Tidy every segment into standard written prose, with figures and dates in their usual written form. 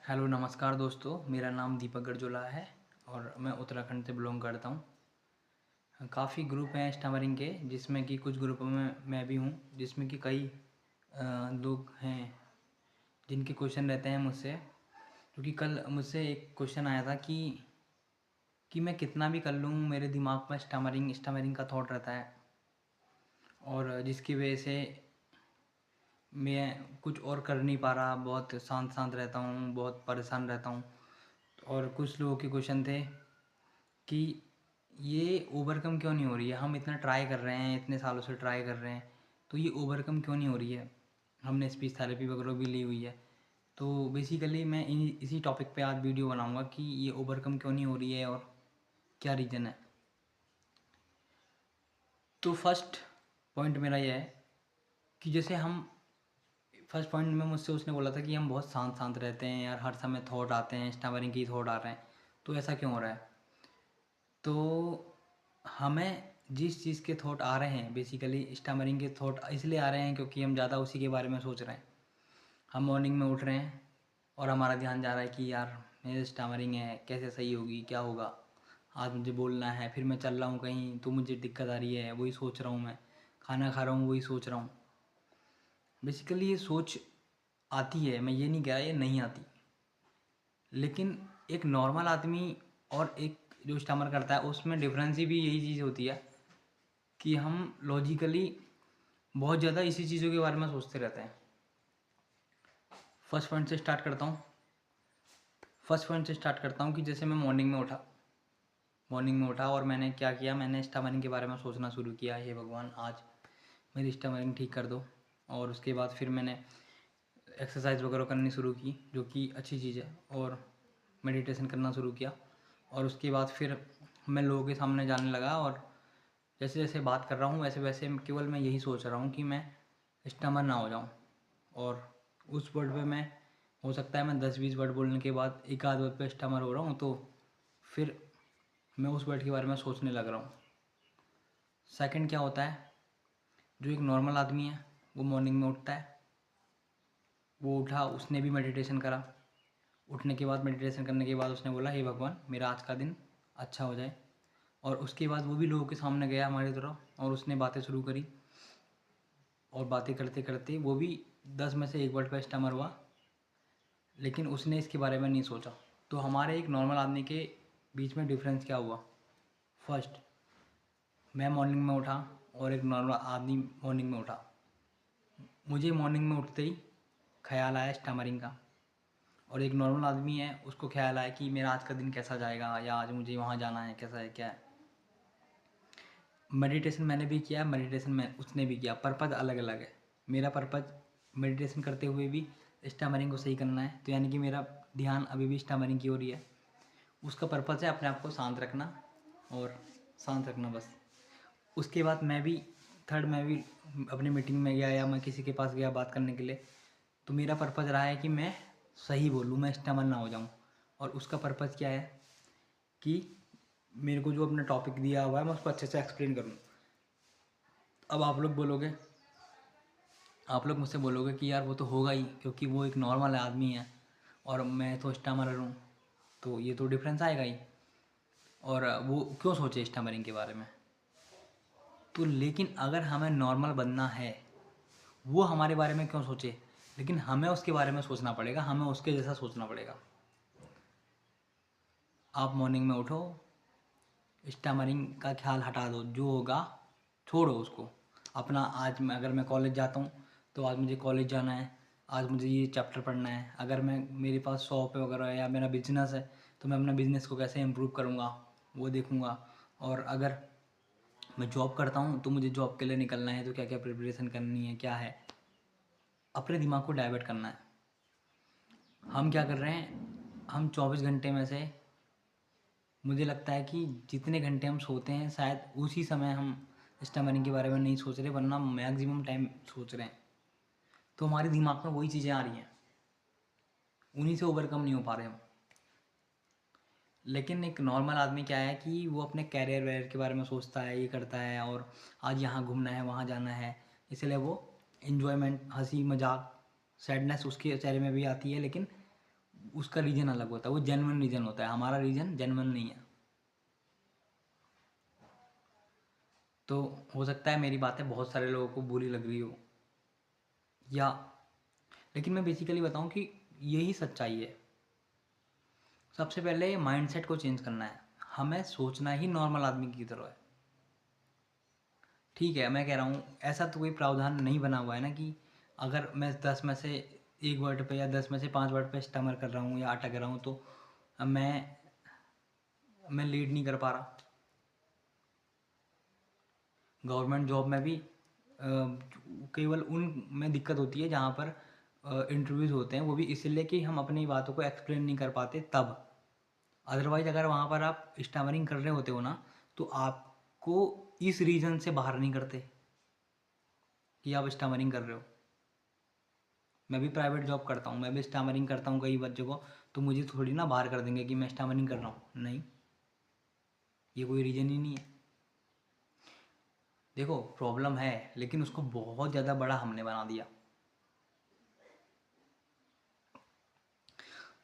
Hello नमस्कार दोस्तों, मेरा नाम दीपक गरजोला है और मैं उत्तराखंड से बिलोंग करता हूँ। काफ़ी ग्रुप हैं स्टामरिंग के, जिसमें कि कुछ ग्रुपों में मैं भी हूँ, जिसमें कि कई लोग हैं जिनके क्वेश्चन रहते हैं मुझसे। क्योंकि कल मुझसे एक क्वेश्चन आया था कि मैं कितना भी कर लूँ, मेरे दिमाग में स्टामरिंग स्टामरिंग का थॉट रहता है, और जिसकी वजह से मैं कुछ और कर नहीं पा रहा, बहुत शांत शांत रहता हूँ, बहुत परेशान रहता हूँ। और कुछ लोगों के क्वेश्चन थे कि ये ओवरकम क्यों नहीं हो रही है, हम इतना ट्राई कर रहे हैं, इतने सालों से ट्राई कर रहे हैं, तो ये ओवरकम क्यों नहीं हो रही है। हमने स्पीच थेरेपी वगैरह भी ली हुई है। तो बेसिकली मैं इसी टॉपिक पे आज वीडियो बनाऊंगा कि ये ओवरकम क्यों नहीं हो रही है और क्या रीज़न है। तो फर्स्ट पॉइंट मेरा ये है कि जैसे हम फर्स्ट पॉइंट में मुझसे उसने बोला था कि हम बहुत शांत शांत रहते हैं यार, हर समय थॉट आते हैं, स्टामरिंग के थॉट आ रहे हैं, तो ऐसा क्यों हो रहा है। तो हमें जिस चीज़ के थॉट आ रहे हैं, बेसिकली स्टामरिंग के थॉट इसलिए आ रहे हैं क्योंकि हम ज़्यादा उसी के बारे में सोच रहे हैं। हम मॉर्निंग में उठ रहे हैं और हमारा ध्यान जा रहा है कि यार मेरे स्टामरिंग है, कैसे सही होगी, क्या होगा, आज मुझे बोलना है, फिर मैं चल रहा हूँ कहीं तो मुझे दिक्कत आ रही है, वही सोच रहा हूँ मैं, खाना खा रहा हूँ वही सोच रहा हूँ। बेसिकली ये सोच आती है, मैं ये नहीं कह रहा ये नहीं आती, लेकिन एक नॉर्मल आदमी और एक जो स्टमर करता है उसमें डिफरेंस ही भी यही चीज़ होती है कि हम लॉजिकली बहुत ज़्यादा इसी चीज़ों के बारे में सोचते रहते हैं। फर्स्ट पॉइंट से स्टार्ट करता हूँ। कि जैसे मैं मॉर्निंग में उठा और मैंने क्या किया, मैंने स्टमरिंग के बारे में सोचना शुरू किया, हे भगवान आज मेरी स्टमरिंग ठीक कर दो। और उसके बाद फिर मैंने एक्सरसाइज वगैरह करनी शुरू की, जो कि अच्छी चीज़ है, और मेडिटेशन करना शुरू किया। और उसके बाद फिर मैं लोगों के सामने जाने लगा, और जैसे जैसे बात कर रहा हूँ वैसे वैसे केवल मैं यही सोच रहा हूँ कि मैं स्टमर ना हो जाऊँ। और उस वर्ड पे मैं, हो सकता है मैं 10-20 वर्ड बोलने के बाद एक आध वर्ड पे स्टमर हो रहा हूँ, तो फिर मैं उस वर्ड के बारे में सोचने लग रहा हूँ। सेकंड क्या होता है, जो एक नॉर्मल आदमी है वो मॉर्निंग में उठता है, वो उठा, उसने भी मेडिटेशन करा। उठने के बाद मेडिटेशन करने के बाद उसने बोला, हे भगवान मेरा आज का दिन अच्छा हो जाए। और उसके बाद वो भी लोगों के सामने गया हमारी तरह और उसने बातें शुरू करी, और बातें करते करते वो भी 10 में से एक वर्ड पर स्टमर हुआ, लेकिन उसने इसके बारे में नहीं सोचा। तो हमारे एक नॉर्मल आदमी के बीच में डिफरेंस क्या हुआ। फर्स्ट, मैं मॉर्निंग में उठा और एक नॉर्मल आदमी मॉर्निंग में उठा। मुझे मॉर्निंग में उठते ही ख्याल आया स्टमरिंग का, और एक नॉर्मल आदमी है उसको ख्याल आया कि मेरा आज का दिन कैसा जाएगा, या आज मुझे वहाँ जाना है, कैसा है क्या है। मेडिटेशन मैंने भी किया, मेडिटेशन में उसने भी किया, पर्पज़ अलग अलग है। मेरा पर्पज़ मेडिटेशन करते हुए भी स्टमरिंग को सही करना है, तो यानी कि मेरा ध्यान अभी भी स्टमरिंग की ओर ही है। उसका पर्पज़ है अपने आप को शांत रखना, और शांत रखना बस। उसके बाद मैं भी थर्ड, मैं भी अपनी मीटिंग में गया या मैं किसी के पास गया बात करने के लिए, तो मेरा पर्पज़ रहा है कि मैं सही बोलूँ, मैं स्टमर ना हो जाऊँ। और उसका पर्पज़ क्या है कि मेरे को जो अपना टॉपिक दिया हुआ है मैं उसको अच्छे से एक्सप्लेन करूँ। अब आप लोग मुझसे बोलोगे कि यार वो तो होगा ही, क्योंकि वो एक नॉर्मल आदमी है और मैं तो स्टमरर हूँ, तो ये तो डिफरेंस आएगा ही। और वो क्यों सोचे स्टमरिंग के बारे में। तो लेकिन अगर हमें नॉर्मल बनना है, वो हमारे बारे में क्यों सोचे, लेकिन हमें उसके बारे में सोचना पड़ेगा, हमें उसके जैसा सोचना पड़ेगा। आप मॉर्निंग में उठो, स्टमरिंग का ख्याल हटा दो, जो होगा छोड़ो उसको। अपना आज मैं, अगर मैं कॉलेज जाता हूँ तो आज मुझे कॉलेज जाना है, आज मुझे ये चैप्टर पढ़ना है। अगर मैं, मेरे पास शॉप है वगैरह है या मेरा बिजनेस है, तो मैं अपना बिजनेस को कैसे इम्प्रूव करूँगा वो देखूँगा। और अगर मैं जॉब करता हूँ तो मुझे जॉब के लिए निकलना है, तो क्या क्या प्रिपरेशन करनी है, क्या है, अपने दिमाग को डाइवर्ट करना है। हम क्या कर रहे हैं, हम 24 घंटे में से मुझे लगता है कि जितने घंटे हम सोते हैं शायद उसी समय हम स्टमरिंग के बारे में नहीं सोच रहे, वरना मैक्सिमम टाइम सोच रहे हैं। तो हमारे दिमाग में वही चीज़ें आ रही हैं, उन्हीं से ओवरकम नहीं हो पा रहे हम। लेकिन एक नॉर्मल आदमी क्या है कि वो अपने कैरियर वैरियर के बारे में सोचता है, ये करता है, और आज यहाँ घूमना है, वहाँ जाना है, इसलिए वो इन्जॉयमेंट, हंसी मजाक, सैडनेस उसके चेहरे में भी आती है, लेकिन उसका रीज़न अलग होता है, वो जेन्युइन रीज़न होता है, हमारा रीज़न जेन्युइन नहीं है। तो हो सकता है मेरी बातें बहुत सारे लोगों को बुरी लग रही हो, या लेकिन मैं बेसिकली बताऊं कि यही सच्चाई है। सबसे पहले माइंडसेट को चेंज करना है, हमें सोचना ही नॉर्मल आदमी की तरह है। ठीक है, मैं कह रहा हूँ ऐसा तो कोई प्रावधान नहीं बना हुआ है ना कि अगर मैं 10 में से 1 वर्ड पे या 10 में से 5 वर्ड पे स्टमर कर रहा हूँ या अटक रहा हूँ तो मैं लीड नहीं कर पा रहा। गवर्नमेंट जॉब में भी केवल उन में दिक्कत होती है जहाँ पर इंटरव्यूज़ होते हैं, वो भी इसलिए कि हम अपनी बातों को एक्सप्लेन नहीं कर पाते तब। अदरवाइज़ अगर वहाँ पर आप स्टमरिंग कर रहे होते हो ना, तो आपको इस रीज़न से बाहर नहीं करते कि आप स्टमरिंग कर रहे हो। मैं भी प्राइवेट जॉब करता हूँ, मैं भी स्टमरिंग करता हूँ कई बच्चों को, तो मुझे थोड़ी ना बाहर कर देंगे कि मैं स्टमरिंग कर रहा हूँ, नहीं, ये कोई रीज़न ही नहीं है। देखो प्रॉब्लम है, लेकिन उसको बहुत ज़्यादा बड़ा हमने बना दिया।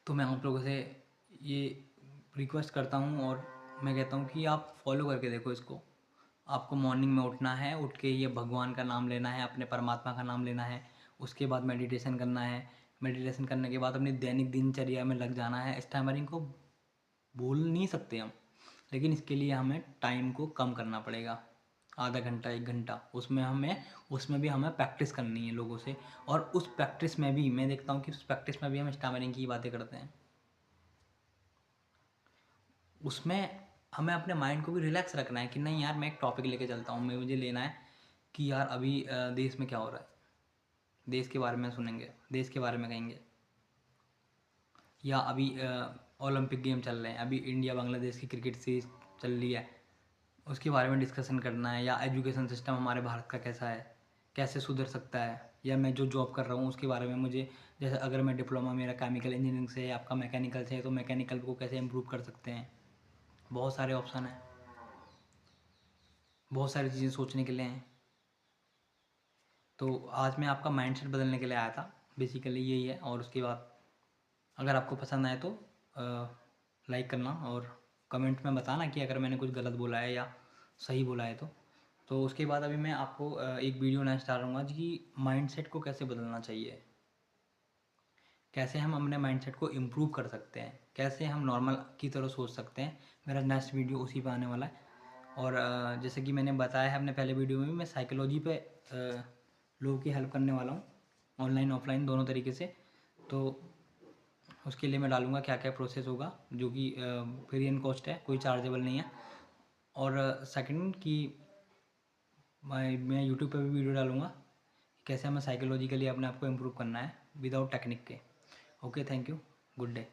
तो मैं आप लोगों से ये रिक्वेस्ट करता हूँ और मैं कहता हूँ कि आप फॉलो करके देखो इसको। आपको मॉर्निंग में उठना है, उठ के ये भगवान का नाम लेना है, अपने परमात्मा का नाम लेना है, उसके बाद मेडिटेशन करना है, मेडिटेशन करने के बाद अपनी दैनिक दिनचर्या में लग जाना है। स्टैमरिंग को भूल नहीं सकते हम, लेकिन इसके लिए हमें टाइम को कम करना पड़ेगा, आधा घंटा 1 घंटा। उसमें भी हमें प्रैक्टिस करनी है लोगों से, और उस प्रैक्टिस में भी मैं देखता हूँ कि उस प्रैक्टिस में भी हम स्टैमरिंग की बातें करते हैं। उसमें हमें अपने माइंड को भी रिलैक्स रखना है कि नहीं यार, मैं एक टॉपिक लेके चलता हूँ, मैं मुझे लेना है कि यार अभी देश में क्या हो रहा है, देश के बारे में सुनेंगे, देश के बारे में कहेंगे, या अभी ओलंपिक गेम चल रहे हैं, अभी इंडिया बांग्लादेश की क्रिकेट सीरीज चल रही है, उसके बारे में डिस्कशन करना है। या एजुकेशन सिस्टम हमारे भारत का कैसा है, कैसे सुधर सकता है, या मैं जो जॉब कर रहा हूँ उसके बारे में मुझे, जैसे अगर मैं डिप्लोमा मेरा केमिकल इंजीनियरिंग से है, आपका मैकेनिकल से है, तो मैकेनिकल को कैसे इम्प्रूव कर सकते हैं। बहुत सारे ऑप्शन हैं, बहुत सारी चीज़ें सोचने के लिए हैं। तो आज मैं आपका माइंडसेट बदलने के लिए आया था, बेसिकली यही है। और उसके बाद अगर आपको पसंद आए तो लाइक करना, और कमेंट में बताना कि अगर मैंने कुछ गलत बोला है या सही बोला है तो उसके बाद अभी मैं आपको एक वीडियो नेक्स्ट डालूँगा कि माइंडसेट को कैसे बदलना चाहिए, कैसे हम अपने माइंडसेट को इम्प्रूव कर सकते हैं, कैसे हम नॉर्मल की तरह सोच सकते हैं। मेरा नेक्स्ट वीडियो उसी पे आने वाला है। और जैसे कि मैंने बताया है अपने पहले वीडियो में भी, मैं साइकोलॉजी पे लोगों की हेल्प करने वाला हूँ, ऑनलाइन ऑफलाइन दोनों तरीके से। तो उसके लिए मैं डालूँगा क्या क्या प्रोसेस होगा, जो कि फ्री एंड कॉस्ट है, कोई चार्जेबल नहीं है। और सेकंड कि मैं यूट्यूब पे भी वीडियो डालूँगा कैसे हमें साइकोलॉजिकली अपने आप को इम्प्रूव करना है विदाउट टेक्निक के। Okay, thank you, good day.